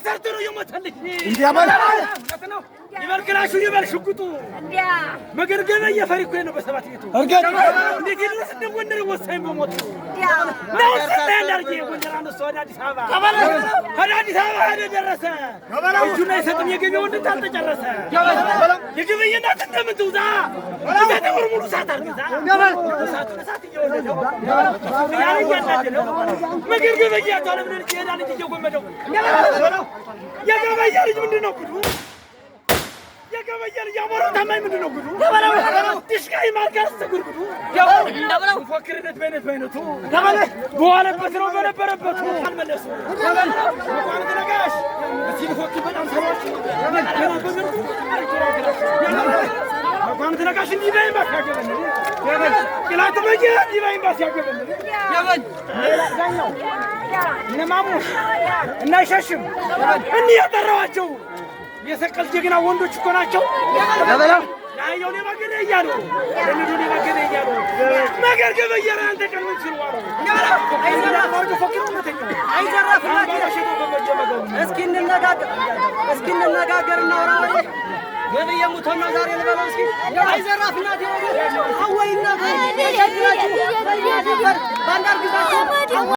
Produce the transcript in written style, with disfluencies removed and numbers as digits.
ሰርተሩ የሞተልኝ እንዲያ ማለት ነው ይበልክላሹ ይበል ሽጉጡ እንዲያ መገርገበ የፈሪ እኮ ነው በሰባት ቤቱ እርገጥ እንዴት ይልስ እንደወንደር ወሳኝ በሞት እንዲያ ነው ሰጣላርጂ ወንደራ ነው ወደ አዲስ አበባ አዲስ አበባ ሄደ ደረሰ እጁን አይሰጥም የገበያው እንድታል ተጨረሰ የገበያ እናት እንደምትውዛ እንደተወር ሙሉ ሰዓት አርግዛ ሰዓት እየወለደው ያለ ያናደለው መገርገበ ያቷለ ምን ይሄዳል እንጂ እየጎመደው የገበያ ልጅ ምንድነው ጉዱ የገበያ ልጅ አሞራው ታማኝ ምንድነው ጉዱ ትሽካይ ማርጋስ ተጉርጉዱ እንደበለው ፎክርነት በእነቱ በኋላበት ነው በነበረበት አልመለሱ እንኳን ተነጋሽ እዚህ ፎክ በጣም ሰዎች እንኳን ተነጋሽ እንዲበይ ማካገበን ቅላት መጀ እንዲበይ ማካገበን ያበን እነማሙሽ እና ይሸሽም እንዴ ያጠራዋቸው የሰቀል ጀግና ወንዶች እኮ ናቸው ያበላው ያየው ለማገደ ይያሉ ለምዱ ለማገደ ይያሉ ማገርገበ ይራን ተቀምጥ ሲዋሩ ያበላው አይዘራፍ ወርዶ ፈክሩ ነው አይዘራፍ እስኪ እንነጋገርና ወራው ገበያ ሙተና ዛሬ ልበለው እስኪ አይዘራፍ እናት አወይና ባንዳር ግዛቸው